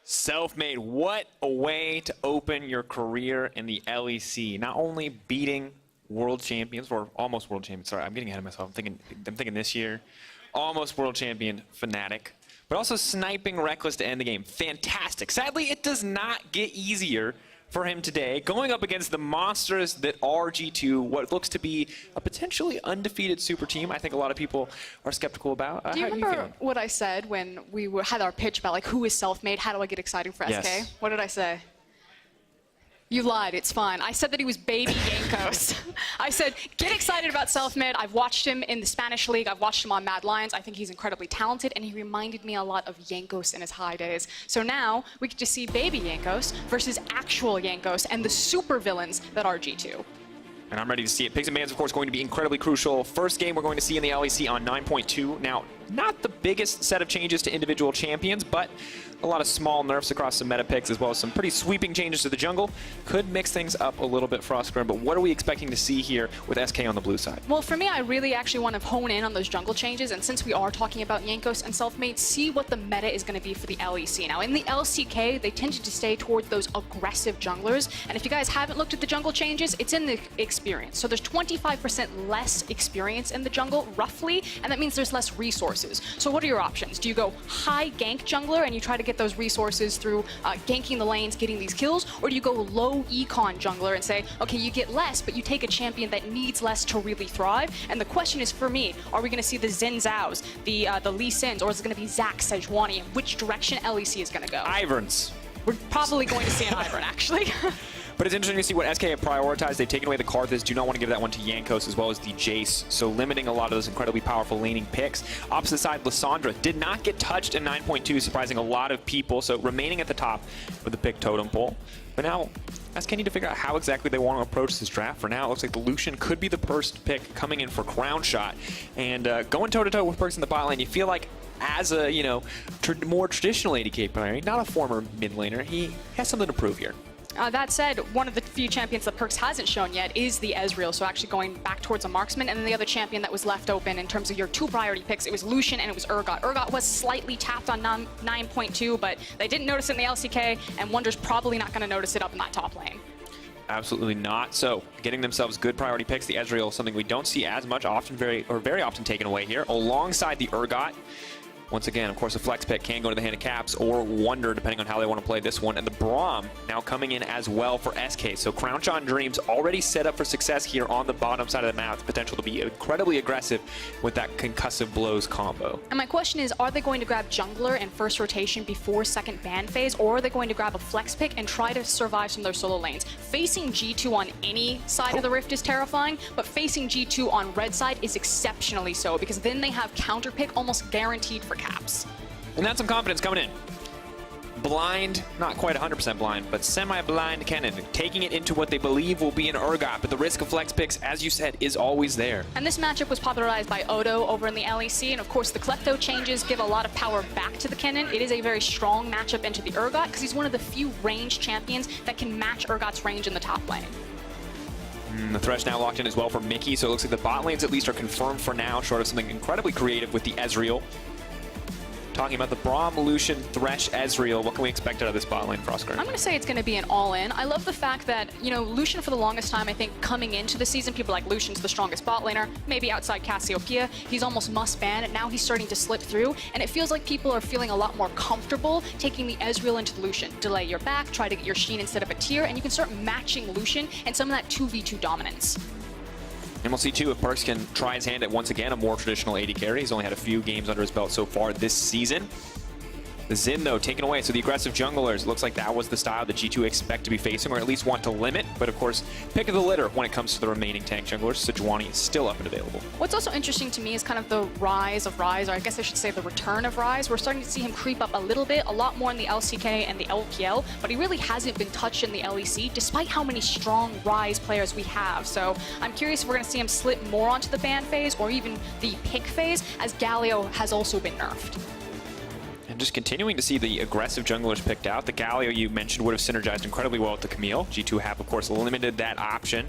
Self-made, what a way to open your career in the LEC. Not only beating world champions, or almost world champions, sorry, I'm getting ahead of myself. I'm thinking this year, almost world champion Fnatic, but also sniping Reckless to end the game. Fantastic. Sadly, it does not get easier for him today, going up against the monsters that are G2, what looks to be a potentially undefeated super team. I think a lot of people are skeptical about. Do you remember what I said when we had our pitch about like who is self-made, how do I get excited for SK? Yes. What did I say? You lied, it's fine. I said that he was baby Yankos. I said, get excited about self-made. I've watched him in the Spanish League. I've watched him on Mad Lions. I think he's incredibly talented, and he reminded me a lot of Yankos in his high days. So now we get to see baby Yankos versus actual Yankos and the super villains that are G2. And I'm ready to see it. Pigs and Bans, of course, going to be incredibly crucial. First game we're going to see in the LEC on 9.2. Now, not the biggest set of changes to individual champions, but a lot of small nerfs across some meta picks, as well as some pretty sweeping changes to the jungle. Could mix things up a little bit for Oscar, but what are we expecting to see here with SK on the blue side? Well, for me, I really actually want to hone in on those jungle changes, and since we are talking about Yankos and self-made, see what the meta is going to be for the LEC. Now, in the LCK, they tended to stay towards those aggressive junglers, and if you guys haven't looked at the jungle changes, it's in the experience. So there's 25% less experience in the jungle, roughly, and that means there's less resources. So what are your options? Do you go high gank jungler and you try to get those resources through ganking the lanes, getting these kills, or do you go low econ jungler and say, okay, you get less, but you take a champion that needs less to really thrive? And the question is for me, are we going to see the Xin Zhaos, the Lee Sins, or is it going to be Zac, Sejuani, and which direction LEC is going to go? Iverns. We're probably going to see an Ivern, actually. But it's interesting to see what SK have prioritized. They've taken away the Karthus, do not want to give that one to Yankos, as well as the Jace, so limiting a lot of those incredibly powerful laning picks. Opposite side, Lissandra did not get touched in 9.2, surprising a lot of people, so remaining at the top with the pick totem pole. But now, SK need to figure out how exactly they want to approach this draft. For now, it looks like the Lucian could be the first pick coming in for Crown Shot. And going toe-to-toe with Perkz in the bot lane, you feel like as a, more traditional ADK player, not a former mid laner, he has something to prove here. That said, one of the few champions that Perkz hasn't shown yet is the Ezreal, so actually going back towards a marksman. And then the other champion that was left open in terms of your two priority picks, it was Lucian and it was Urgot. Urgot was slightly tapped on 9.2, but they didn't notice it in the LCK, and Wonder's probably not going to notice it up in that top lane. Absolutely not. So getting themselves good priority picks. The Ezreal, something we don't see as much, very often taken away here, alongside the Urgot. Once again, of course, a flex pick can go to the hand of Caps or Wonder, depending on how they want to play this one. And the Braum now coming in as well for SK. So Crown Shot and Dreams already set up for success here on the bottom side of the map. The potential to be incredibly aggressive with that concussive blows combo. And my question is, are they going to grab jungler in first rotation before second ban phase, or are they going to grab a flex pick and try to survive some of their solo lanes? Facing G2 on any side of the Rift is terrifying, but facing G2 on red side is exceptionally so, because then they have counter pick almost guaranteed for Caps. And that's some confidence coming in. Blind, not quite 100% blind, but semi-blind Kennen, taking it into what they believe will be an Urgot, but the risk of flex picks, as you said, is always there. And this matchup was popularized by Odo over in the LEC, and of course the Klepto changes give a lot of power back to the Kennen. It is a very strong matchup into the Urgot, because he's one of the few ranged champions that can match Urgot's range in the top lane. The Thresh now locked in as well for Mickey, so it looks like the bot lanes at least are confirmed for now, short of something incredibly creative with the Ezreal. Talking about the Braum, Lucian, Thresh, Ezreal, what can we expect out of this bot lane for Oscar? I'm going to say it's going to be an all-in. I love the fact that, Lucian for the longest time, I think coming into the season, people are like, Lucian's the strongest bot laner, maybe outside Cassiopeia. He's almost must-ban, and now he's starting to slip through, and it feels like people are feeling a lot more comfortable taking the Ezreal into the Lucian. Delay your back, try to get your Sheen instead of a tier, and you can start matching Lucian and some of that 2v2 dominance. And we'll see, too, if Perkz can try his hand at, once again, a more traditional AD carry. He's only had a few games under his belt so far this season. The Xin, though, taken away. So the aggressive junglers, looks like that was the style that G2 expect to be facing, or at least want to limit. But, of course, pick of the litter when it comes to the remaining tank junglers. Sejuani is still up and available. What's also interesting to me is kind of the rise of Ryze, or I guess I should say the return of Ryze. We're starting to see him creep up a little bit, a lot more in the LCK and the LPL, but he really hasn't been touched in the LEC, despite how many strong Ryze players we have. So I'm curious if we're going to see him slip more onto the ban phase, or even the pick phase, as Galio has also been nerfed. And just continuing to see the aggressive junglers picked out. The Galio you mentioned would have synergized incredibly well with the Camille. G2 have, of course, limited that option.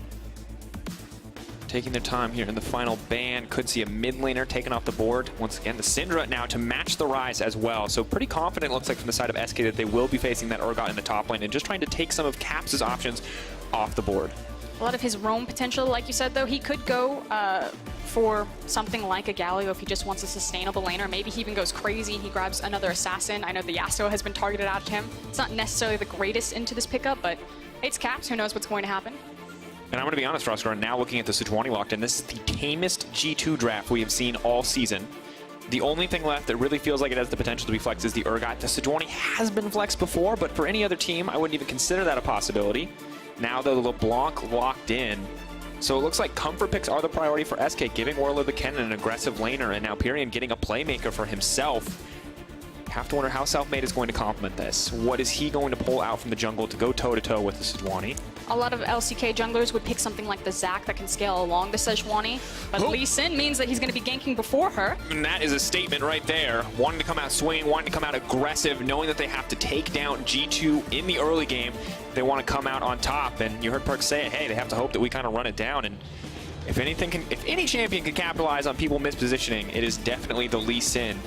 taking their time here in the final ban. Could see a mid laner taken off the board. Once again, the Syndra now to match the Rise as well. So pretty confident, looks like, from the side of SK that they will be facing that Urgot in the top lane and just trying to take some of Caps' options off the board. A lot of his roam potential, like you said, though, he could go for something like a Galio if he just wants a sustainable laner. Maybe he even goes crazy and he grabs another assassin. I know the Yasuo has been targeted out at him. It's not necessarily the greatest into this pickup, but it's Caps. Who knows what's going to happen? And I'm going to be honest, Roscoe, now looking at the Sejuani locked in, this is the tamest G2 draft we have seen all season. The only thing left that really feels like it has the potential to be flexed is the Urgot. The Sejuani has been flexed before, but for any other team, I wouldn't even consider that a possibility. Now, though, LeBlanc locked in. So it looks like comfort picks are the priority for SK, giving Orla the Ken an aggressive laner, and now Pyrion getting a playmaker for himself. Have to wonder how Selfmade is going to complement this. What is he going to pull out from the jungle to go toe-to-toe with the Sejuani? A lot of LCK junglers would pick something like the Zac that can scale along the Sejuani, but Lee Sin means that he's going to be ganking before her. And that is a statement right there. Wanting to come out swinging, wanting to come out aggressive, knowing that they have to take down G2 in the early game. They want to come out on top, and you heard Perk say it, hey, they have to hope that we kind of run it down. And if any champion can capitalize on people mispositioning, it is definitely the Lee Sin.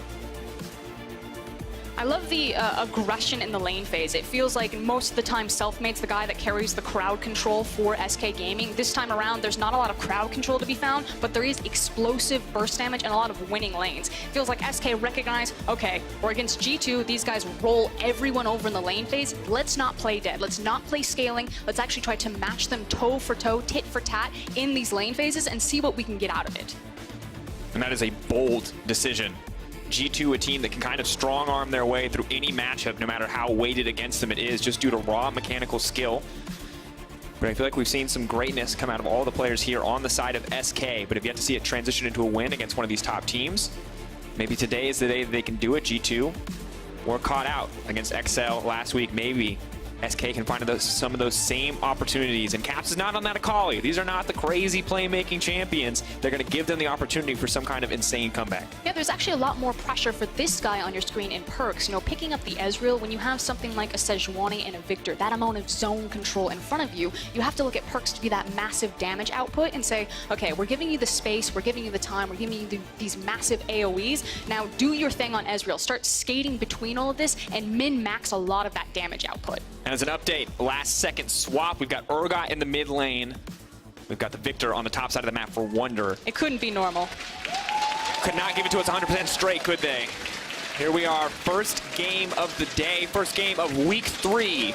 I love the aggression in the lane phase. It feels like most of the time Selfmade's the guy that carries the crowd control for SK Gaming. This time around, there's not a lot of crowd control to be found, but there is explosive burst damage and a lot of winning lanes. It feels like SK recognize, okay, we're against G2, these guys roll everyone over in the lane phase. Let's not play dead. Let's not play scaling. Let's actually try to match them toe for toe, tit for tat in these lane phases and see what we can get out of it. And that is a bold decision. G2, a team that can kind of strong-arm their way through any matchup, no matter how weighted against them it is, just due to raw mechanical skill. But I feel like we've seen some greatness come out of all the players here on the side of SK, but have yet to see it transition into a win against one of these top teams. Maybe today is the day that they can do it. G2 were caught out against XL last week. Maybe SK can find some of those same opportunities. And Caps is not on that Akali. These are not the crazy playmaking champions. They're going to give them the opportunity for some kind of insane comeback. Yeah, there's actually a lot more pressure for this guy on your screen in Perks. You know, picking up the Ezreal, when you have something like a Sejuani and a Victor, that amount of zone control in front of you, you have to look at Perks to be that massive damage output and say, okay, we're giving you the space, we're giving you the time, we're giving you these massive AoEs. Now do your thing on Ezreal. Start skating between all of this and min-max a lot of that damage output. And as an update, last second swap, we've got Urgot in the mid lane. We've got the Victor on the top side of the map for Wonder. It couldn't be normal. Could not give it to us 100% straight, could they? Here we are, first game of the day, first game of week 3.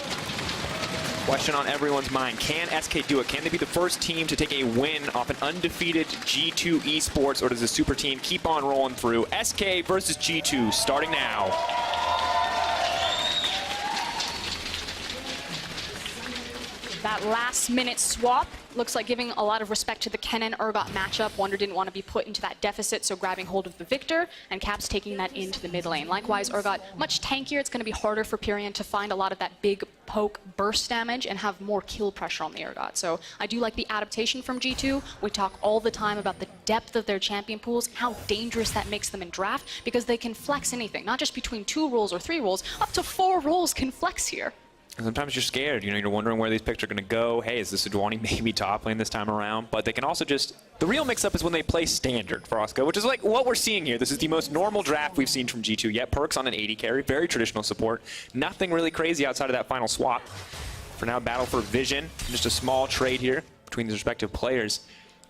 Question on everyone's mind, can SK do it? Can they be the first team to take a win off an undefeated G2 Esports, or does the super team keep on rolling through? SK versus G2 starting now. That last-minute swap looks like giving a lot of respect to the Kennen Urgot matchup. Wonder didn't want to be put into that deficit, so grabbing hold of the Victor, and Caps taking that into the mid lane. Likewise, Urgot much tankier. It's going to be harder for Pyrion to find a lot of that big poke burst damage and have more kill pressure on the Urgot. So I do like the adaptation from G2. We talk all the time about the depth of their champion pools, how dangerous that makes them in draft, because they can flex anything, not just between 2 roles or 3 roles, up to 4 roles can flex here. Sometimes you're scared, you know, you're wondering where these picks are going to go. Hey, is the Sejuani maybe top lane this time around? But they can also just, the real mix-up is when they play standard for Oscar, which is like what we're seeing here. This is the most normal draft we've seen from G2 yet. Perks on an 80 carry, very traditional support. Nothing really crazy outside of that final swap. For now, battle for vision. Just a small trade here between these respective players.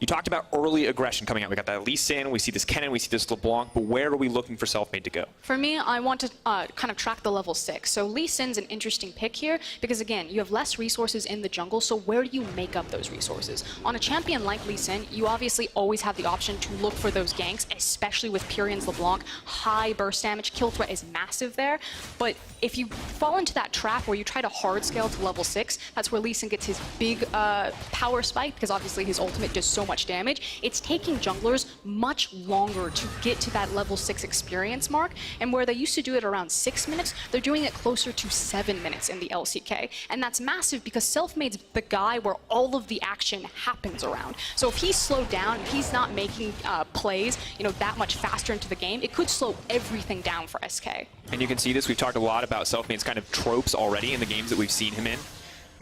You talked about early aggression coming out. We got that Lee Sin, we see this Kennen, we see this LeBlanc, but where are we looking for Selfmade to go? For me, I want to kind of track the level 6. So Lee Sin's an interesting pick here because, again, you have less resources in the jungle, so where do you make up those resources? On a champion like Lee Sin, you obviously always have the option to look for those ganks, especially with Pyrion's LeBlanc. High burst damage, kill threat is massive there, but if you fall into that trap where you try to hard scale to level 6, that's where Lee Sin gets his big power spike, because obviously his ultimate does so much damage. It's taking junglers much longer to get to that level 6 experience mark, and where they used to do it around 6 minutes, they're doing it closer to 7 minutes in the LCK. And that's massive because Selfmade's the guy where all of the action happens around. So if he's slowed down, if he's not making plays, you know, that much faster into the game, it could slow everything down for SK. And you can see this, we've talked a lot about Selfmade's kind of tropes already in the games that we've seen him in.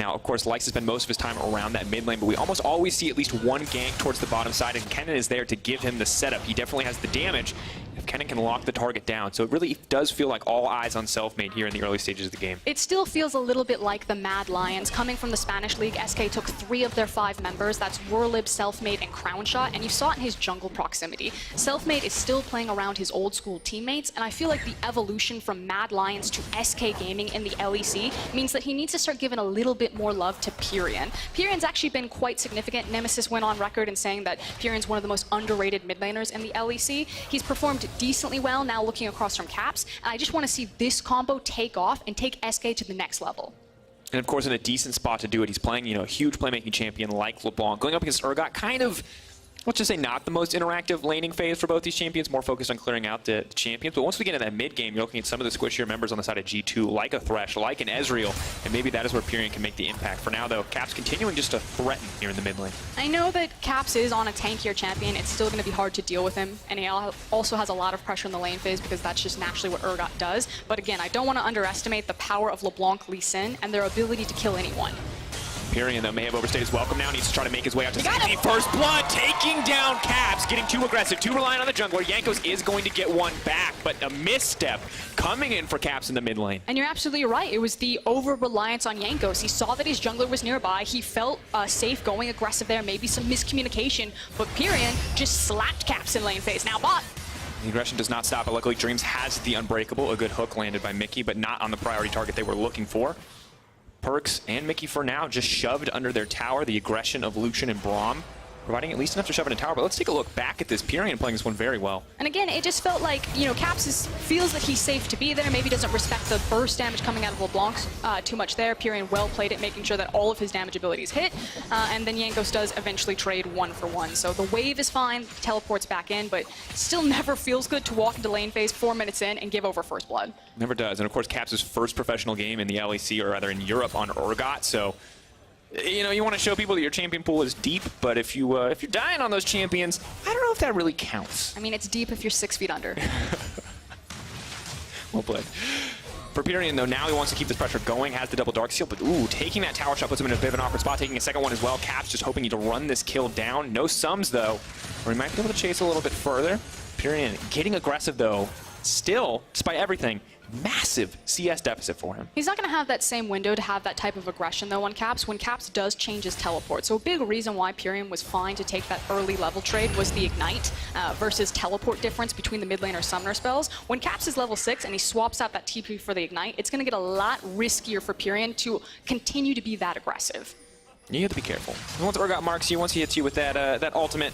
Now, of course, likes to spend most of his time around that mid lane, but we almost always see at least one gank towards the bottom side, and Kennen is there to give him the setup. He definitely has the damage if Kennen can lock the target down. So it really does feel like all eyes on Selfmade here in the early stages of the game. It still feels a little bit like the Mad Lions. Coming from the Spanish League, SK took 3 of their 5 members. That's Werlib, Selfmade, and Crownshot, and you saw it in his jungle proximity. Selfmade is still playing around his old school teammates, and I feel like the evolution from Mad Lions to SK Gaming in the LEC means that he needs to start giving a little bit more love to Pyrion. Pyrion's actually been quite significant. Nemesis went on record in saying that Pyrion's one of the most underrated mid laners in the LEC. He's performed decently well now looking across from Caps, and I just want to see this combo take off and take SK to the next level. And of course, in a decent spot to do it. He's playing, a huge playmaking champion like LeBlanc. Going up against Urgot, kind of, let's just say, not the most interactive laning phase for both these champions, more focused on clearing out the champions. But once we get into that mid game, you're looking at some of the squishier members on the side of G2, like a Thresh, like an Ezreal, and maybe that is where Pyrion can make the impact. For now, though, Caps continuing just to threaten here in the mid lane. I know that Caps is on a tankier champion. It's still going to be hard to deal with him, and he also has a lot of pressure in the lane phase because that's just naturally what Urgot does. But again, I don't want to underestimate the power of LeBlanc, Lee Sin, and their ability to kill anyone. Pyrion, though, may have overstayed his welcome now. Needs to try to make his way out to safety. First blood, taking down Caps, getting too aggressive, too reliant on the jungler. Jankos is going to get one back, but a misstep coming in for Caps in the mid lane. And you're absolutely right. It was the over-reliance on Jankos. He saw that his jungler was nearby. He felt safe going aggressive there, maybe some miscommunication, but Pyrion just slapped Caps in lane phase. Now bot. The aggression does not stop, but luckily Dreams has the Unbreakable. A good hook landed by Mickey, but not on the priority target they were looking for. Perks and Mickey for now just shoved under their tower. The aggression of Lucian and Braum providing at least enough to shove in a tower. But let's take a look back at this. Pyrion playing this one very well. And again, it just felt like, Caps feels that he's safe to be there. Maybe doesn't respect the burst damage coming out of LeBlanc too much there. Pyrion well played it, making sure that all of his damage abilities hit. And then Jankos does eventually trade 1 for 1. So the wave is fine, teleports back in, but still never feels good to walk into lane phase 4 minutes in and give over first blood. Never does. And of course, Caps' first professional game in the LEC, or rather in Europe, on Urgot. So you want to show people that your champion pool is deep, but if you're dying on those champions, I don't know if that really counts. I mean, it's deep if you're 6 feet under. Well played. For Pyrion, though, now he wants to keep this pressure going, has the double Dark Seal, but ooh, taking that tower shot puts him in a bit of an awkward spot, taking a second one as well. Caps just hoping to run this kill down. No sums, though, or he might be able to chase a little bit further. Pyrion getting aggressive, though, still, despite everything, massive CS deficit for him. He's not going to have that same window to have that type of aggression, though, on Caps, when Caps does change his teleport. So a big reason why Pyrion was fine to take that early level trade was the Ignite versus teleport difference between the mid laner Summoner spells. When Caps is level 6 and he swaps out that TP for the Ignite, it's going to get a lot riskier for Pyrion to continue to be that aggressive. You have to be careful. And once Urgot marks you, once he hits you with that ultimate,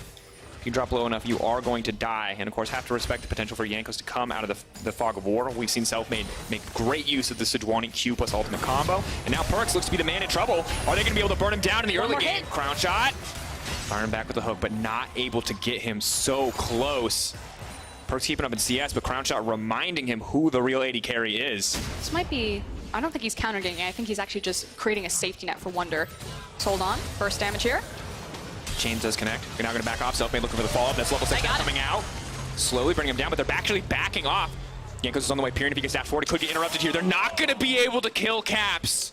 you drop low enough, you are going to die. And of course, have to respect the potential for Jankos to come out of the fog of war. We've seen Selfmade make great use of the Sejuani Q plus ultimate combo. And now Perks looks to be the man in trouble. Are they going to be able to burn him down in the early game? Crown shot. Firing back with the hook, but not able to get him so close. Perks keeping up in CS, but Crown shot reminding him who the real AD carry is. This might be... I don't think he's counter-gating. I think he's actually just creating a safety net for Wonder. So hold on. First damage here. Chain does connect. You're now going to back off. Selfmade looking for the follow-up. That's level 6 now coming out. Slowly bringing him down, but they're actually backing off. Jankos is on the way. Pyrion, if he gets dash forward, could get interrupted here. They're not going to be able to kill Caps.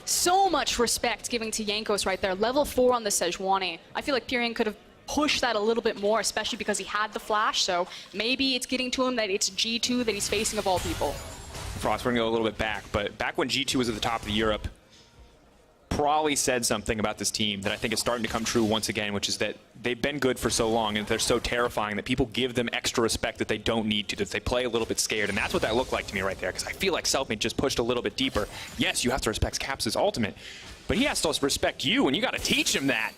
So much respect giving to Jankos right there. Level 4 on the Sejuani. I feel like Pyrion could have pushed that a little bit more, especially because he had the flash. So maybe it's getting to him that it's G2 that he's facing of all people. Frost, we're going to go a little bit back, but back when G2 was at the top of the Europe, Prawley said something about this team that I think is starting to come true once again, which is that they've been good for so long and they're so terrifying that people give them extra respect that they don't need to, that they play a little bit scared. And that's what that looked like to me right there, because I feel like Selfmade just pushed a little bit deeper. Yes, you have to respect Caps' ultimate, but he has to respect you, and you got to teach him that.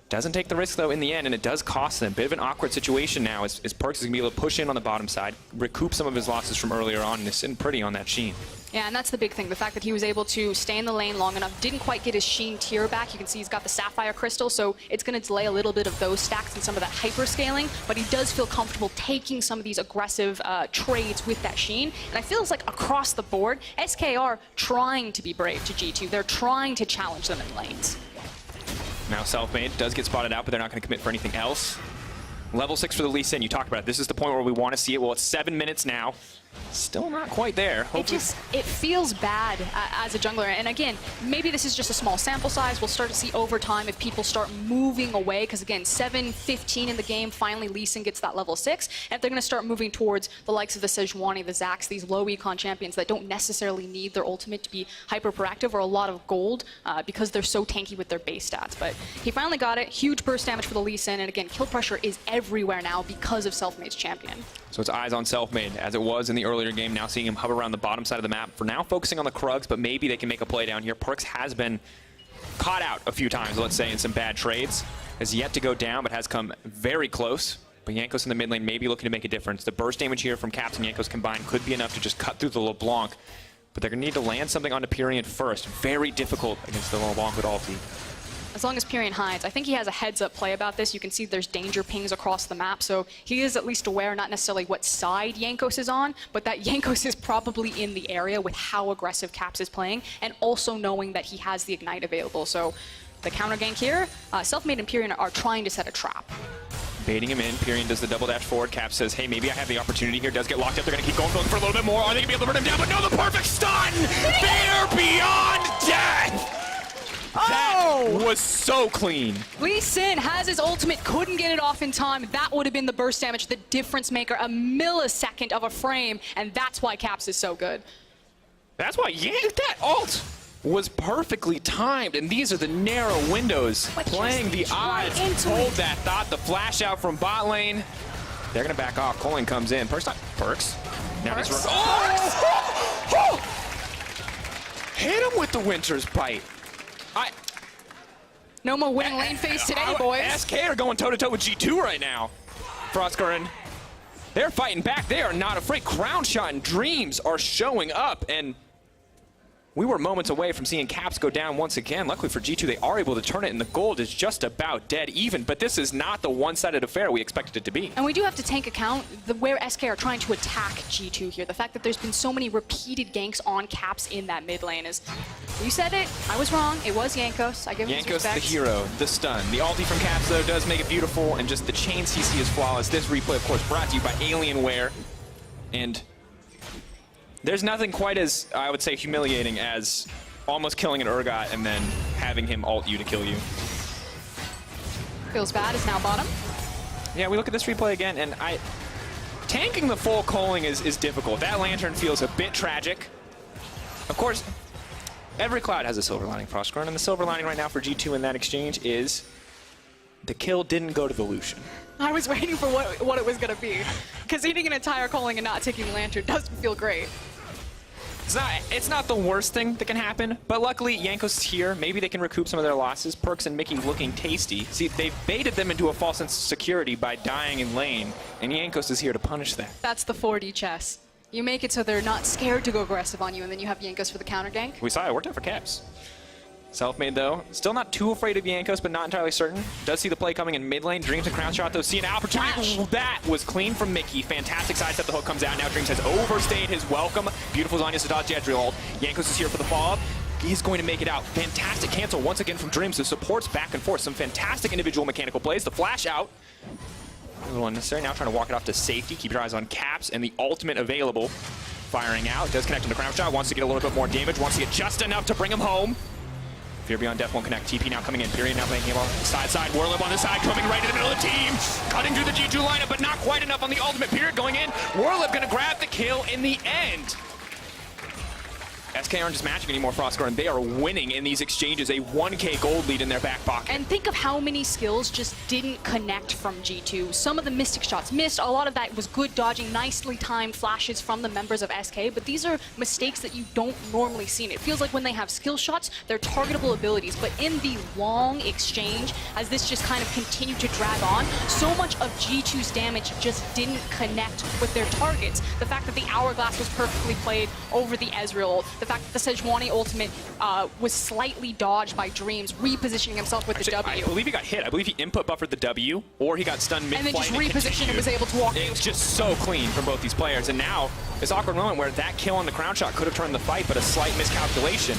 Doesn't take the risk, though, in the end, and it does cost them. Bit of an awkward situation now as Perks is going to be able to push in on the bottom side, recoup some of his losses from earlier on, and is sitting pretty on that Sheen. Yeah, and that's the big thing. The fact that he was able to stay in the lane long enough, didn't quite get his Sheen tier back. You can see he's got the Sapphire Crystal, so it's going to delay a little bit of those stacks and some of that hyper-scaling, but he does feel comfortable taking some of these aggressive trades with that Sheen. And I feel it's like across the board, SK are trying to be brave to G2. They're trying to challenge them in lanes. Now Selfmade does get spotted out, but they're not going to commit for anything else. Level 6 for the Lee Sin, you talked about it. This is the point where we want to see it. Well, it's 7 minutes now. Still not quite there. It feels bad as a jungler. And again, maybe this is just a small sample size. We'll start to see over time if people start moving away. Because again, 7-15 in the game, finally Lee Sin gets that level 6. And if they're going to start moving towards the likes of the Sejuani, the Zax, these low econ champions that don't necessarily need their ultimate to be hyper proactive or a lot of gold because they're so tanky with their base stats. But he finally got it. Huge burst damage for the Lee Sin. And again, kill pressure is everywhere now because of Selfmade's champion. So it's eyes on Selfmade, as it was in the earlier game. Now seeing him hover around the bottom side of the map. For now, focusing on the Krugs, but maybe they can make a play down here. Perks has been caught out a few times, let's say, in some bad trades. Has yet to go down, but has come very close. But Jankos in the mid lane may be looking to make a difference. The burst damage here from Caps and Jankos combined could be enough to just cut through the LeBlanc. But they're going to need to land something onto Pyrian first. Very difficult against the LeBlanc with ulti. As long as Pyrian hides. I think he has a heads-up play about this. You can see there's danger pings across the map, so he is at least aware, not necessarily what side Jankos is on, but that Jankos is probably in the area with how aggressive Caps is playing, and also knowing that he has the Ignite available. So the counter gank here, Selfmade and Pyrian are trying to set a trap. Baiting him in. Pyrian does the double dash forward. Cap says, hey, maybe I have the opportunity here. Does get locked up. They're going to keep going for a little bit more. Are they going to be able to burn him down? But no, the perfect stun! They're beyond death! That was so clean. Lee Sin has his ultimate, couldn't get it off in time. That would have been the burst damage, the difference maker, a millisecond of a frame, and that's why Caps is so good. That's why, yeah, that ult was perfectly timed, and these are the narrow windows. But playing the odds. Hold that thought. The flash out from bot lane. They're going to back off. Colin comes in. Perks not Perks. Now he's hit him with the Winter's Bite. No more winning lane phase today, boys. SK are going toe-to-toe with G2 right now. Frostgurn, they're fighting back. They are not afraid. Crown Shot and Dreams are showing up, and we were moments away from seeing Caps go down once again. Luckily for G2, they are able to turn it, and the gold is just about dead even. But this is not the one-sided affair we expected it to be. And we do have to take account where SK are trying to attack G2 here. The fact that there's been so many repeated ganks on Caps in that mid lane is... You said it. I was wrong. It was Jankos. I give him his respect. Jankos, the hero, the stun. The ulti from Caps, though, does make it beautiful, and just the chain CC is flawless. This replay, of course, brought to you by Alienware. And there's nothing quite as, I would say, humiliating as almost killing an Urgot and then having him ult you to kill you. Feels bad is now bottom. Yeah, we look at this replay again, and tanking the full culling is difficult. That Lantern feels a bit tragic. Of course, every cloud has a silver lining, Frostgurn, and the silver lining right now for G2 in that exchange is the kill didn't go to the Lucian. I was waiting for what it was going to be. Because eating an entire calling and not taking the Lantern doesn't feel great. It's not the worst thing that can happen, but luckily Jankos is here. Maybe they can recoup some of their losses. Perks and Mickey looking tasty. See, they've baited them into a false sense of security by dying in lane, and Jankos is here to punish that. That's the 4D chess. You make it so they're not scared to go aggressive on you, and then you have Jankos for the counter gank. We saw it worked out for Caps. Selfmade, though, still not too afraid of Jankos, but not entirely certain. Does see the play coming in mid lane. Dreams and Crown Shot, though, see an opportunity. That was clean from Mickey. Fantastic sidestep. The hook comes out. Now Dreams has overstayed his welcome. Beautiful Zanya to dodge the Ezreal ult. Jankos is here for the follow-up. He's going to make it out. Fantastic cancel once again from Dreams. The supports back and forth. Some fantastic individual mechanical plays. The flash out. A little unnecessary. Now trying to walk it off to safety. Keep your eyes on Caps and the ultimate available. Firing out. Does connect him to Crown Shot. Wants to get a little bit more damage. Wants to get just enough to bring him home. Fear Beyond Death won't connect. TP now coming in. Pyrian now playing him on the side. Warlip on the side, coming right in the middle of the team. Cutting through the G2 lineup, but not quite enough on the ultimate. Pyrian going in. Warlip gonna grab the kill in the end. SK aren't just matching anymore, Frostgurn. They are winning in these exchanges. A 1K gold lead in their back pocket. And think of how many skills just didn't connect from G2. Some of the Mystic shots missed. A lot of that was good dodging, nicely timed flashes from the members of SK. But these are mistakes that you don't normally see. And it feels like when they have skill shots, they're targetable abilities. But in the long exchange, as this just kind of continued to drag on, so much of G2's damage just didn't connect with their targets. The fact that the Hourglass was perfectly played over the Ezreal ult. The fact that the Sejuani ultimate was slightly dodged by Dreams, repositioning himself with the W. I believe he got hit. I believe he input buffered the W, or he got stunned mid-flight. And then just repositioned and was able to walk. It was just so clean from both these players. And now, this awkward moment where that kill on the Crown Shot could have turned the fight, but a slight miscalculation.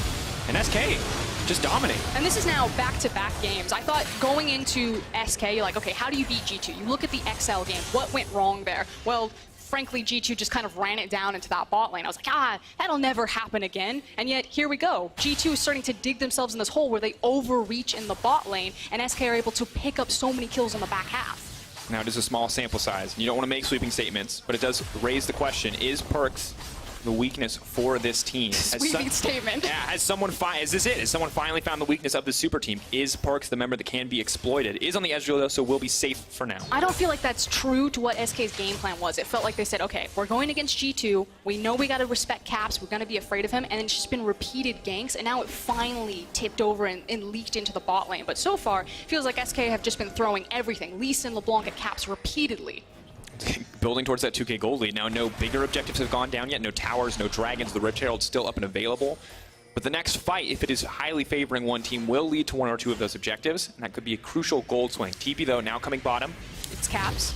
And SK just dominate. And this is now back-to-back games. I thought going into SK, you're like, okay, how do you beat G2? You look at the XL game. What went wrong there? Well, frankly, G2 just kind of ran it down into that bot lane. I was like, that'll never happen again. And yet, here we go. G2 is starting to dig themselves in this hole where they overreach in the bot lane, and SK are able to pick up so many kills in the back half. Now, it is a small sample size. You don't want to make sweeping statements, but it does raise the question, is Perks the weakness for this team? Sweeping statement. Yeah, has someone is this it? Has someone finally found the weakness of the super team? Is Perks the member that can be exploited? Is on the Ezreal though, so we'll be safe for now. I don't feel like that's true to what SK's game plan was. It felt like they said, okay, we're going against G2. We know we got to respect Caps. We're going to be afraid of him. And it's just been repeated ganks. And now it finally tipped over and leaked into the bot lane. But so far, it feels like SK have just been throwing everything. Lee Sin, LeBlanc at Caps repeatedly. Building towards that 2K gold lead. Now, no bigger objectives have gone down yet. No towers, no dragons. The Rift Herald's still up and available. But the next fight, if it is highly favoring one team, will lead to one or two of those objectives. And that could be a crucial gold swing. TP, though, now coming bottom. It's Caps.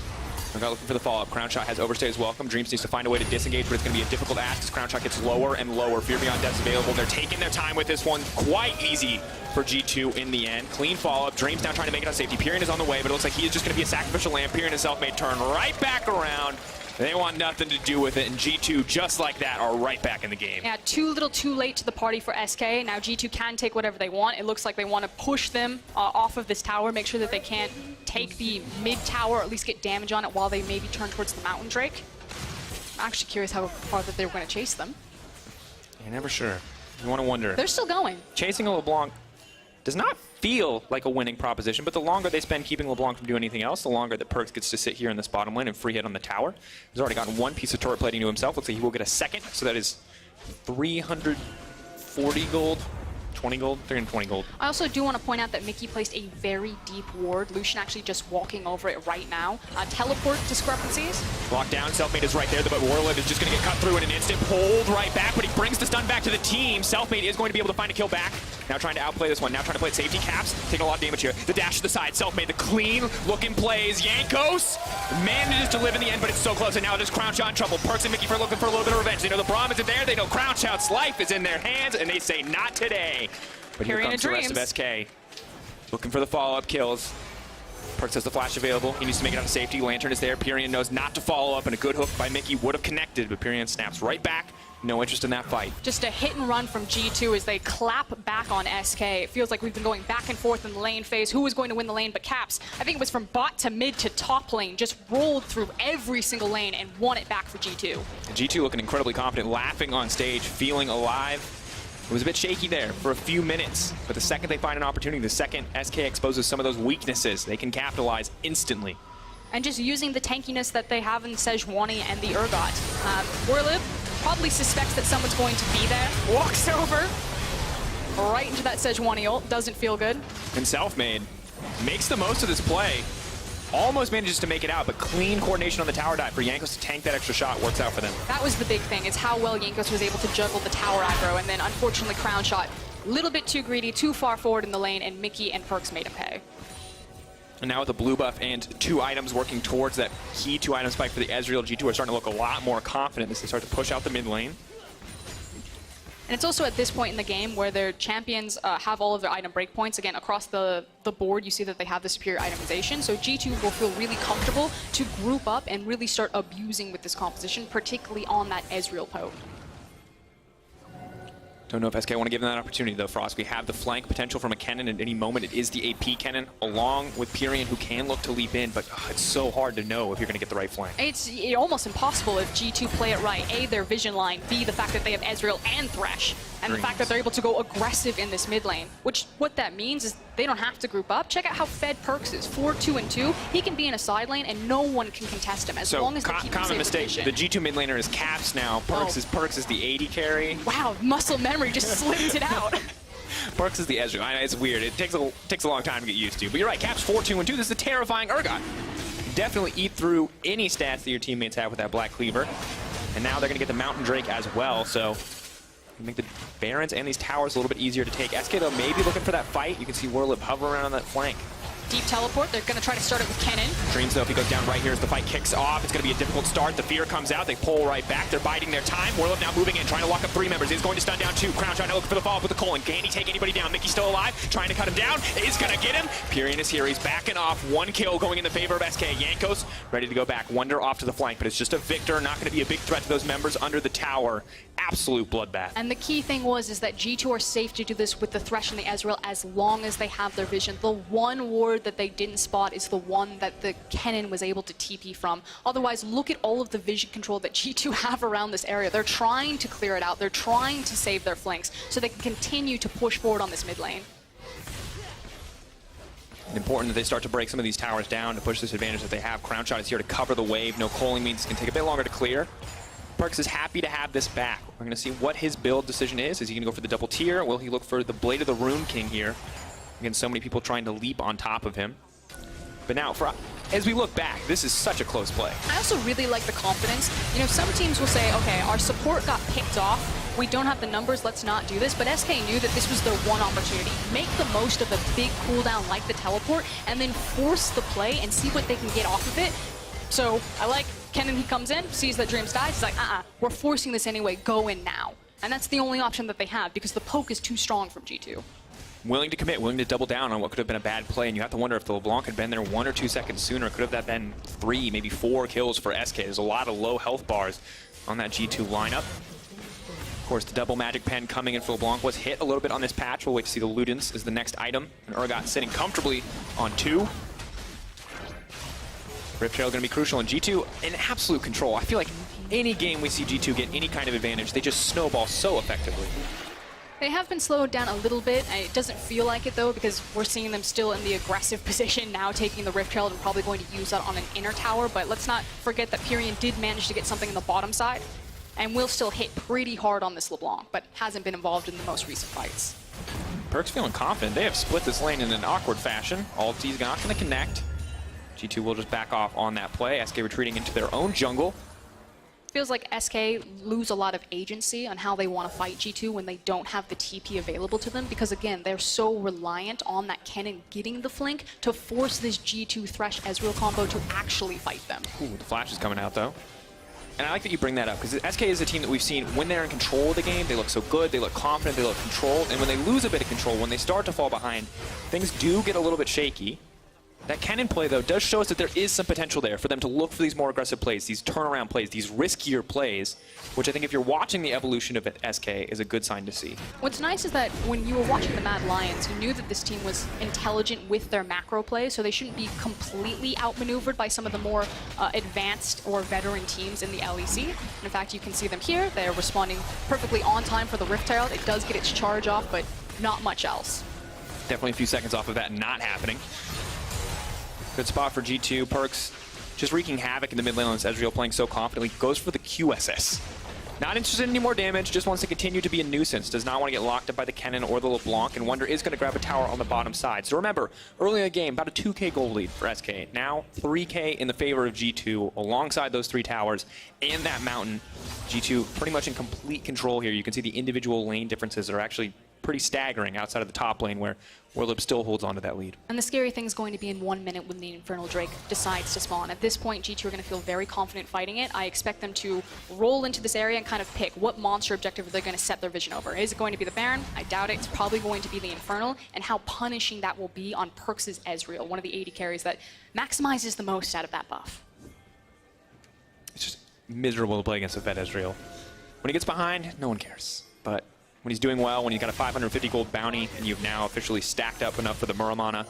We're looking for the follow-up. Crownshot has overstayed his welcome. Dreams needs to find a way to disengage, but it's going to be a difficult ask as Crownshot gets lower and lower. Fear Beyond Death's available. They're taking their time with this one. Quite easy for G2 in the end. Clean follow-up. Dreams now trying to make it on safety. Pyrion is on the way, but it looks like he is just going to be a sacrificial lamb. Pyrion himself may turn right back around. They want nothing to do with it, and G2, just like that, are right back in the game. Yeah, too little too late to the party for SK. Now G2 can take whatever they want. It looks like they want to push them off of this tower, make sure that they can't take the mid tower, or at least get damage on it while they maybe turn towards the Mountain Drake. I'm actually curious how far that they were going to chase them. You're never sure. You want to wonder. They're still going. Chasing a LeBlanc does not feel like a winning proposition, but the longer they spend keeping LeBlanc from doing anything else, the longer that Perks gets to sit here in this bottom lane and free hit on the tower. He's already gotten one piece of turret plating to himself. Looks like he will get a second, so that is 340 gold. 20 gold, 320 gold. I also do want to point out that Mickey placed a very deep ward. Lucian actually just walking over it right now. Teleport discrepancies. Locked down, Selfmade is right there, but Warlord is just going to get cut through in an instant. Pulled right back, but he brings the stun back to the team. Selfmade is going to be able to find a kill back. Now trying to outplay this one, now trying to play it safety. Caps, taking a lot of damage here. The dash to the side, Selfmade, the clean looking plays. Jankos manages to live in the end, but it's so close, and now it is Crownshot in trouble. Perks and Mickey for looking for a little bit of revenge. They know the Braum isn't there, they know Crownshot's life is in their hands, and they say not today. But here comes the rest of SK. Looking for the follow-up kills. Perks has the flash available. He needs to make it out of safety. Lantern is there. Pyrion knows not to follow up, and a good hook by Mickey would have connected, but Pyrion snaps right back. No interest in that fight. Just a hit and run from G2 as they clap back on SK. It feels like we've been going back and forth in the lane phase. Who was going to win the lane but Caps? I think it was from bot to mid to top lane. Just rolled through every single lane and won it back for G2. And G2 looking incredibly confident, laughing on stage, feeling alive. It was a bit shaky there for a few minutes, but the second they find an opportunity, the second SK exposes some of those weaknesses, they can capitalize instantly. And just using the tankiness that they have in Sejuani and the Urgot. Warlib probably suspects that someone's going to be there, walks over, right into that Sejuani ult, doesn't feel good. And Selfmade makes the most of this play, almost manages to make it out, but clean coordination on the tower dive for Jankos to tank that extra shot works out for them. That was the big thing, is how well Jankos was able to juggle the tower aggro, and then unfortunately Crownshot, a little bit too greedy, too far forward in the lane, and Mickey and Perks made him pay. And now with a blue buff and 2 items working towards that key 2 item spike for the Ezreal, G2 are starting to look a lot more confident as they start to push out the mid lane. And it's also at this point in the game where their champions have all of their item breakpoints. Again, across the board, you see that they have the superior itemization. So G2 will feel really comfortable to group up and really start abusing with this composition, particularly on that Ezreal poke. Don't know if SK want to give them that opportunity, though, Frost. We have the flank potential from a Kennen at any moment. It is the AP Kennen, along with Pyrion, who can look to leap in, but it's so hard to know if you're going to get the right flank. It's almost impossible if G2 play it right. A, their vision line. B, the fact that they have Ezreal and Thresh. And the fact that they're able to go aggressive in this mid lane. Which, what that means is they don't have to group up. Check out how fed Perks is. 4-2-2. He can be in a side lane and no one can contest him as long as they keep him common safe mistake. position. The G2 mid laner is Caps now. Perks is the AD carry. Wow, muscle memory just slipped it out. Perks is the Ezreal. I know, it's weird. It takes a long time to get used to. But you're right, Caps 4-2-2. This is a terrifying Urgot. Definitely eat through any stats that your teammates have with that Black Cleaver. And now they're going to get the Mountain Drake as well. So make the Barons and these towers a little bit easier to take. SK, though, maybe looking for that fight. You can see Warlip hover around on that flank. deep teleport. They're going to try to start it with Kennen. Dreams, though, if he goes down right here as the fight kicks off, it's going to be a difficult start. The fear comes out. They pull right back. They're biding their time. Warlove now moving in, trying to lock up 3 members. He's going to stun down 2. Crown trying to look for the follow-up with the Colin. Can he take anybody down? Mickey's still alive, trying to cut him down. Is going to get him. Pyrion is here. He's backing off. 1 kill going in the favor of SK. Jankos ready to go back. Wonder off to the flank, but it's just a Victor. Not going to be a big threat to those members under the tower. Absolute bloodbath. And the key thing is that G2 are safe to do this with the Thresh and the Ezreal as long as they have their vision. The one ward that they didn't spot is the one that the Kennen was able to TP from. Otherwise, look at all of the vision control that G2 have around this area. They're trying to clear it out. They're trying to save their flanks so they can continue to push forward on this mid lane. Important that they start to break some of these towers down to push this advantage that they have. Crown Shot is here to cover the wave. No Coaling means it's going to take a bit longer to clear. Perkz is happy to have this back. We're going to see what his build decision is. Is he going to go for the double tier? Will he look for the Blade of the Rune King here? Again, so many people trying to leap on top of him. But now, as we look back, this is such a close play. I also really like the confidence. You know, some teams will say, okay, our support got picked off. We don't have the numbers, let's not do this. But SK knew that this was their one opportunity. Make the most of a big cooldown like the teleport, and then force the play and see what they can get off of it. So I like Kennen, he comes in, sees that Dreams dies, he's like, we're forcing this anyway, go in now. And that's the only option that they have because the poke is too strong from G2. Willing to commit, willing to double down on what could have been a bad play, and you have to wonder if the LeBlanc had been there 1 or 2 seconds sooner. Could have that been 3, maybe 4 kills for SK. There's a lot of low health bars on that G2 lineup. Of course, the double magic pen coming in for LeBlanc was hit a little bit on this patch. We'll wait to see the Ludens as the next item. And Urgot sitting comfortably on 2. Rift Trail going to be crucial, and G2 in absolute control. I feel like any game we see G2 get any kind of advantage, they just snowball so effectively. They have been slowed down a little bit. It doesn't feel like it, though, because we're seeing them still in the aggressive position, now taking the Rift Trail and probably going to use that on an inner tower. But let's not forget that Pyrion did manage to get something in the bottom side, and will still hit pretty hard on this LeBlanc, but hasn't been involved in the most recent fights. Perkz feeling confident. They have split this lane in an awkward fashion. Ulti's not going to connect. G2 will just back off on that play. SK retreating into their own jungle. Feels like SK lose a lot of agency on how they want to fight G2 when they don't have the TP available to them, because again, they're so reliant on that Kennen getting the flank to force this G2 Thresh Ezreal combo to actually fight them. Ooh, the flash is coming out though. And I like that you bring that up, because SK is a team that we've seen when they're in control of the game, they look so good, they look confident, they look controlled, and when they lose a bit of control, when they start to fall behind, things do get a little bit shaky. That Kennen play, though, does show us that there is some potential there for them to look for these more aggressive plays, these turnaround plays, these riskier plays, which I think if you're watching the evolution of SK is a good sign to see. What's nice is that when you were watching the Mad Lions, you knew that this team was intelligent with their macro plays, so they shouldn't be completely outmaneuvered by some of the more advanced or veteran teams in the LEC. And in fact, you can see them here. They're responding perfectly on time for the Rift Herald. It does get its charge off, but not much else. Definitely a few seconds off of that not happening. Good spot for G2. Perkz just wreaking havoc in the mid lane on this Ezreal, playing so confidently. Goes for the QSS. Not interested in any more damage, just wants to continue to be a nuisance. Does not want to get locked up by the Kennen or the LeBlanc, and Wonder is going to grab a tower on the bottom side. So remember, early in the game, about a 2k gold lead for SK. Now 3k in the favor of G2 alongside those 3 towers and that mountain. G2 pretty much in complete control here. You can see the individual lane differences are actually pretty staggering outside of the top lane, where Warlove still holds on to that lead. And the scary thing is going to be in 1 minute when the Infernal Drake decides to spawn. At this point, G2 are going to feel very confident fighting it. I expect them to roll into this area and kind of pick what monster objective they're going to set their vision over. Is it going to be the Baron? I doubt it. It's probably going to be the Infernal, and how punishing that will be on Perkz' Ezreal, one of the AD carries that maximizes the most out of that buff. It's just miserable to play against a fed Ezreal. When he gets behind, no one cares. But when he's doing well, when he's got a 550 gold bounty, and you've now officially stacked up enough for the Muramana,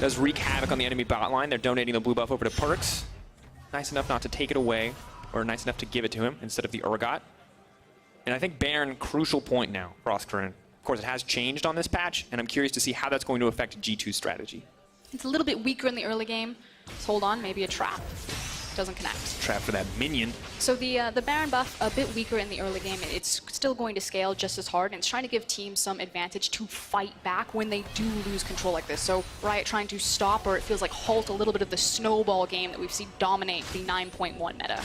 does wreak havoc on the enemy bot line. They're donating the blue buff over to Perkz. Nice enough not to take it away, or nice enough to give it to him instead of the Urgot. And I think Baron, crucial point now for Oscarin. Of course, it has changed on this patch, and I'm curious to see how that's going to affect G2's strategy. It's a little bit weaker in the early game. Let's hold on, maybe a trap. Doesn't connect. Trap for that minion. So the Baron buff, a bit weaker in the early game. It's still going to scale just as hard, and it's trying to give teams some advantage to fight back when they do lose control like this. So Riot trying to stop, or it feels like halt, a little bit of the snowball game that we've seen dominate the 9.1 meta.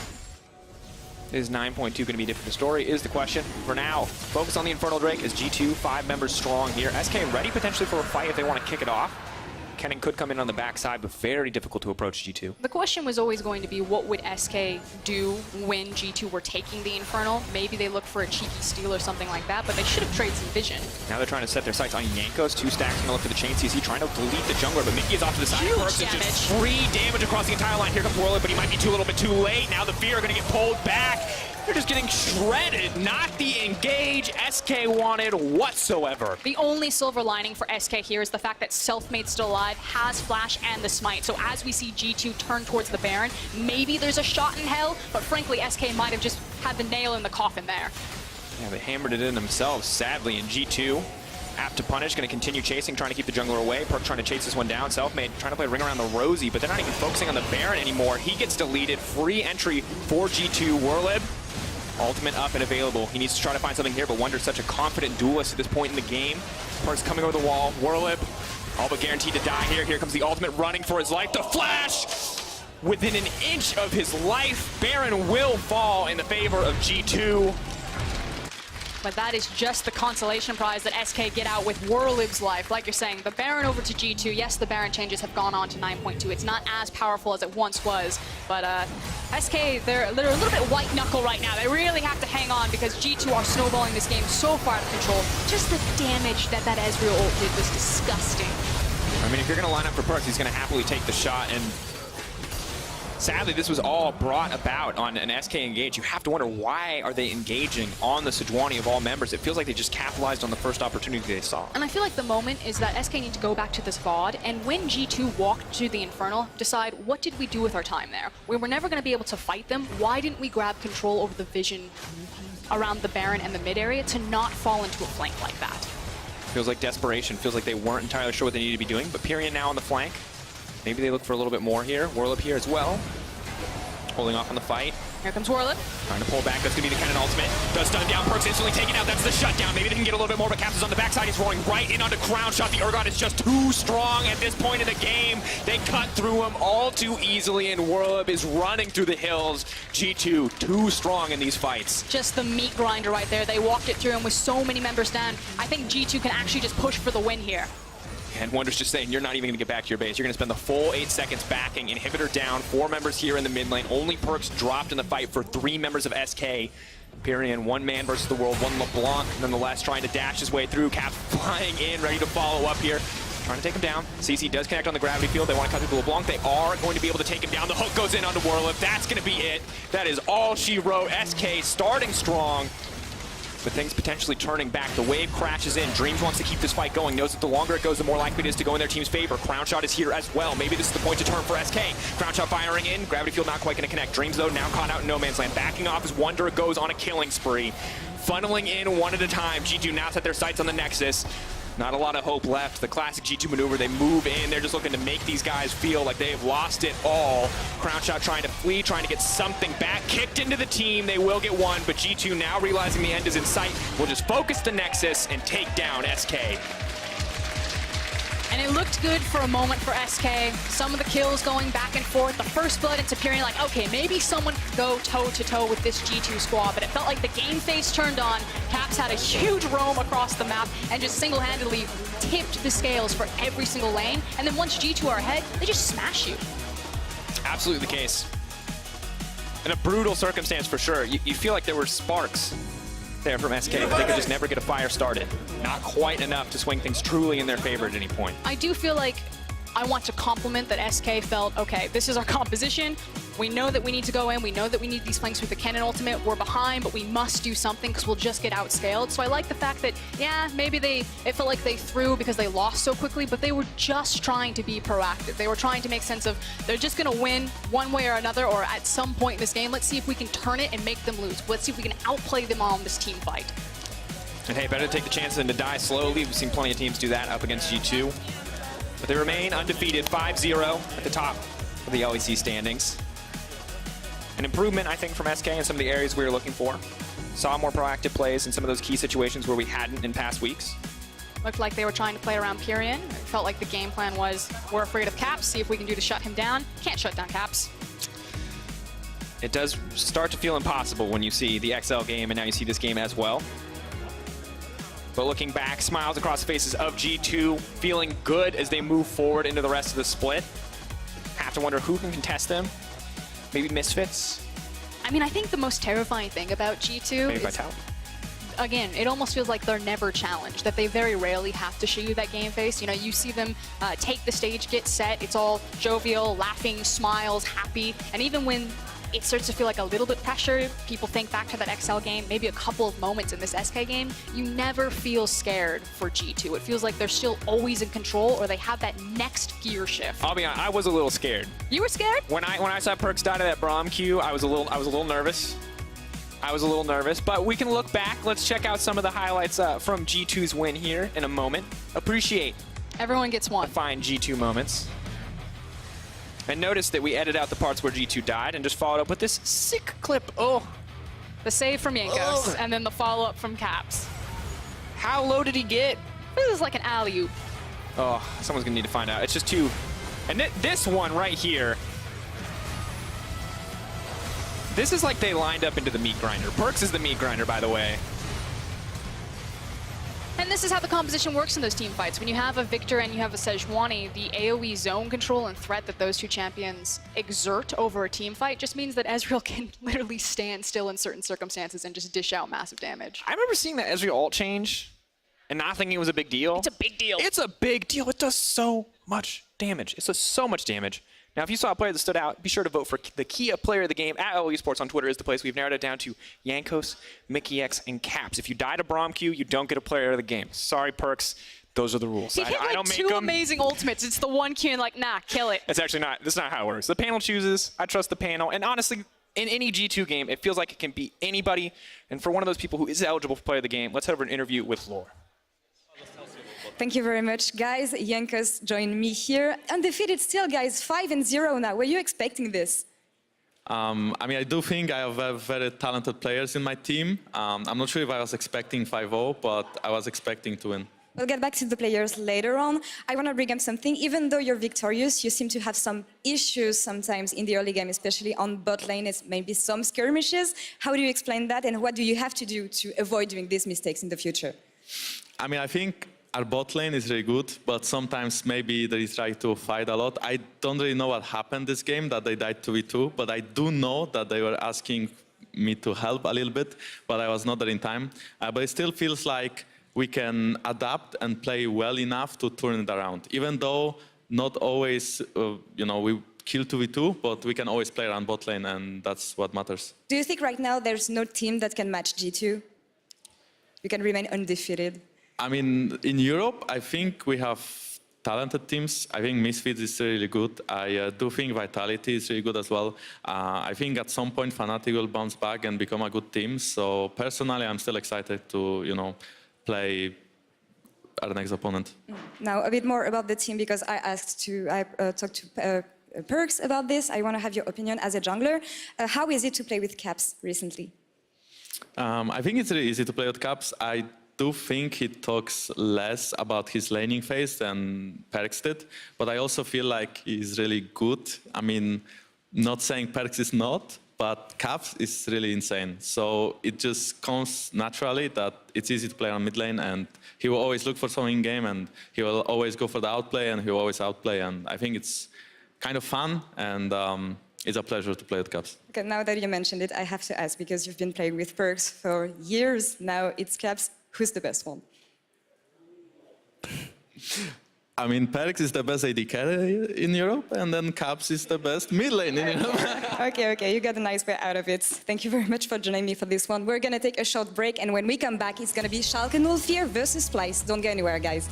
Is 9.2 going to be a different story, is the question. For now, focus on the Infernal Drake as G2, 5 members strong here. SK ready potentially for a fight if they want to kick it off. Kenning could come in on the backside, but very difficult to approach G2. The question was always going to be, what would SK do when G2 were taking the Infernal? Maybe they look for a cheeky steal or something like that, but they should have traded some vision. Now they're trying to set their sights on Jankos. 2 stacks going to look for the chain CC, trying to delete the jungler, but Mickey is off to the side. Huge Perks is just free damage across the entire line. Here comes Warlord, but he might be a little bit too late. Now the Fear are going to get pulled back. They're just getting shredded. Not the engage SK wanted whatsoever. The only silver lining for SK here is the fact that Selfmade's still alive, has Flash and the Smite. So as we see G2 turn towards the Baron, maybe there's a shot in hell, but frankly, SK might have just had the nail in the coffin there. Yeah, they hammered it in themselves, sadly, and G2 apt to punish, going to continue chasing, trying to keep the jungler away. Perk trying to chase this one down. Selfmade trying to play ring around the Rosie, but they're not even focusing on the Baron anymore. He gets deleted. Free entry for G2. Warlib, ultimate up and available. He needs to try to find something here, but Wonder's such a confident duelist at this point in the game. Perk's coming over the wall. Warlib, all but guaranteed to die here. Here comes the ultimate running for his life. The flash! Within an inch of his life, Baron will fall in the favor of G2. But that is just the consolation prize that SK get out with Warlib's life. Like you're saying, the Baron over to G2. Yes, the Baron changes have gone on to 9.2. It's not as powerful as it once was. But SK, they're a little bit white knuckle right now. They really have to hang on because G2 are snowballing this game so far out of control. Just the damage that Ezreal ult did was disgusting. I mean, if you're going to line up for Perks, he's going to happily take the shot. And sadly, this was all brought about on an SK engage. You have to wonder, why are they engaging on the Sejuani of all members? It feels like they just capitalized on the first opportunity they saw. And I feel like the moment is that SK need to go back to this VOD, and when G2 walked to the Infernal, decide, what did we do with our time there? We were never going to be able to fight them. Why didn't we grab control over the vision around the Baron and the mid area to not fall into a flank like that? Feels like desperation. Feels like they weren't entirely sure what they needed to be doing, but Pyrian now on the flank. Maybe they look for a little bit more here. Warlip here as well. Holding off on the fight. Here comes Warlip. Trying to pull back. That's going to be the Kennen ultimate. Does stun down. Perks instantly taken out. That's the shutdown. Maybe they can get a little bit more, but Caps is on the backside. He's rolling right in onto Crown Shot. The Urgot is just too strong at this point in the game. They cut through him all too easily, and Warlip is running through the hills. G2, too strong in these fights. Just the meat grinder right there. They walked it through, and with so many members down, I think G2 can actually just push for the win here. And Wonder's just saying, you're not even going to get back to your base. You're going to spend the full 8 seconds backing. Inhibitor down, 4 members here in the mid lane. Only Perks dropped in the fight for 3 members of SK. Pyrian, 1 man versus the world, 1 LeBlanc, nonetheless trying to dash his way through. Cap flying in, ready to follow up here. Trying to take him down. CC does connect on the gravity field. They want to cut through the LeBlanc. They are going to be able to take him down. The hook goes in onto Warlip. That's going to be it. That is all she wrote. SK starting strong, but things potentially turning back. The wave crashes in. Dreams wants to keep this fight going. Knows that the longer it goes, the more likely it is to go in their team's favor. Crown Shot is here as well. Maybe this is the point to turn for SK. Crown Shot firing in. Gravity Field not quite going to connect. Dreams, though, now caught out in no man's land. Backing off as Wonder goes on a killing spree. Funneling in one at a time. G2 now set their sights on the Nexus. Not a lot of hope left. The classic G2 maneuver, they move in. They're just looking to make these guys feel like they've lost it all. Crown Shot trying to flee, trying to get something back. Kicked into the team. They will get one, but G2 now realizing the end is in sight will just focus the Nexus and take down SK. And it looked good for a moment for SK. Some of the kills going back and forth. The first blood into Pyrian, like, okay, maybe someone could go toe-to-toe with this G2 squad, but it felt like the game face turned on. Caps had a huge roam across the map and just single-handedly tipped the scales for every single lane. And then once G2 are ahead, they just smash you. Absolutely the case. In a brutal circumstance for sure. You feel like there were sparks there from SK, but they could just never get a fire started. Not quite enough to swing things truly in their favor at any point. I do feel like I want to compliment that SK felt, okay, this is our composition. We know that we need to go in. We know that we need these flanks with the Kennen ultimate. We're behind, but we must do something because we'll just get outscaled. So I like the fact that, yeah, maybe it felt like they threw because they lost so quickly, but they were just trying to be proactive. They were trying to make sense of, they're just going to win one way or another, or at some point in this game, let's see if we can turn it and make them lose. Let's see if we can outplay them on this team fight. And hey, better to take the chance than to die slowly. We've seen plenty of teams do that up against G2. But they remain undefeated, 5-0 at the top of the LEC standings. An improvement, I think, from SK in some of the areas we were looking for. Saw more proactive plays in some of those key situations where we hadn't in past weeks. Looked like they were trying to play around Pyrian. It felt like the game plan was, we're afraid of Caps, see if we can do to shut him down. Can't shut down Caps. It does start to feel impossible when you see the XL game, and now you see this game as well. But looking back, smiles across the faces of G2, feeling good as they move forward into the rest of the split. Have to wonder who can contest them. Maybe Misfits? I mean, I think the most terrifying thing about G2 Maybe is, Vitality. again, it almost feels like they're never challenged, that they very rarely have to show you that game face. You know, you see them take the stage, get set, it's all jovial, laughing, smiles, happy, and even when it starts to feel like a little bit pressure, people think back to that XL game, maybe a couple of moments in this SK game, you never feel scared for G2. It feels like they're still always in control, or they have that next gear shift. I'll be honest, I was a little scared. You were scared? When I saw Perks die to that Braum queue, I was a little nervous. But we can look back. Let's check out some of the highlights from G2's win here in a moment. Appreciate Everyone gets one. the fine G2 moments. And notice that we edited out the parts where G2 died and just followed up with this sick clip. Oh, The save from Yankos, and then the follow-up from Caps. how low did he get? This is like an alley-oop. Oh, someone's gonna need to find out. It's just two. And this one right here, this is like they lined up into the meat grinder. Perks is the meat grinder, by the way. And this is how the composition works in those team fights. When you have a Victor and you have a Sejuani, the AoE zone control and threat that those two champions exert over a team fight just means that Ezreal can literally stand still in certain circumstances and just dish out massive damage. I remember seeing that Ezreal ult change and not thinking it was a big deal. It's a big deal. It's a big deal. It does so much damage. It does so much damage. Now, if you saw a player that stood out, be sure to vote for the Kia player of the game at Esports on Twitter is the place. We've narrowed it down to Yankos, Mickey X, and Caps. If you die to Braum Q, you don't get a player of the game. Sorry, Perks. Those are the rules. He hit I like don't make two them. amazing ultimates. It's the one Q and like, nah, kill it. It's actually not. That's not how it works. The panel chooses. I trust the panel. And honestly, in any G2 game, it feels like it can beat anybody. And for one of those people who is eligible for player of the game, let's head over an interview with Lore. Thank you very much, guys. Yankos joined me here. Undefeated still, guys. 5-0 now. Were you expecting this? I mean, I do think I have very talented players in my team. I'm not sure if I was expecting 5-0, but I was expecting to win. We'll get back to the players later on. I want to bring up something. Even though you're victorious, you seem to have some issues sometimes in the early game, especially on bot lane. It's maybe some skirmishes. How do you explain that, and what do you have to do to avoid doing these mistakes in the future? I mean, I think our bot lane is really good, but sometimes maybe they try to fight a lot. I don't really know what happened this game, that they died 2v2, but I do know that they were asking me to help a little bit, but I was not there in time. But it still feels like we can adapt and play well enough to turn it around. Even though not always, we kill 2v2, but we can always play around bot lane, and that's what matters. Do you think right now there's no team that can match G2? You can remain undefeated. I mean, in Europe, I think we have talented teams. I think Misfits is really good. I do think Vitality is really good as well. I think at some point Fnatic will bounce back and become a good team. So personally, I'm still excited to, play our next opponent. Now, a bit more about the team, because I talked to Perks about this. I want to have your opinion as a jungler. How is it to play with Caps recently? I think it's really easy to play with Caps. I do think he talks less about his laning phase than Perks did, but I also feel like he's really good. I mean, not saying Perks is not, but Caps is really insane. So it just comes naturally that it's easy to play on mid lane, and he will always look for something in game, and he will always go for the outplay, and he will always outplay. And I think it's kind of fun, and it's a pleasure to play with Caps. Okay, now that you mentioned it, I have to ask, because you've been playing with Perks for years now, it's Caps. Who's the best one? I mean, Perks is the best AD carry in Europe, and then Caps is the best mid lane in Europe. Okay, you got a nice way out of it. Thank you very much for joining me for this one. We're gonna take a short break, and when we come back, it's gonna be Schalke 04 versus Splice. Don't go anywhere, guys.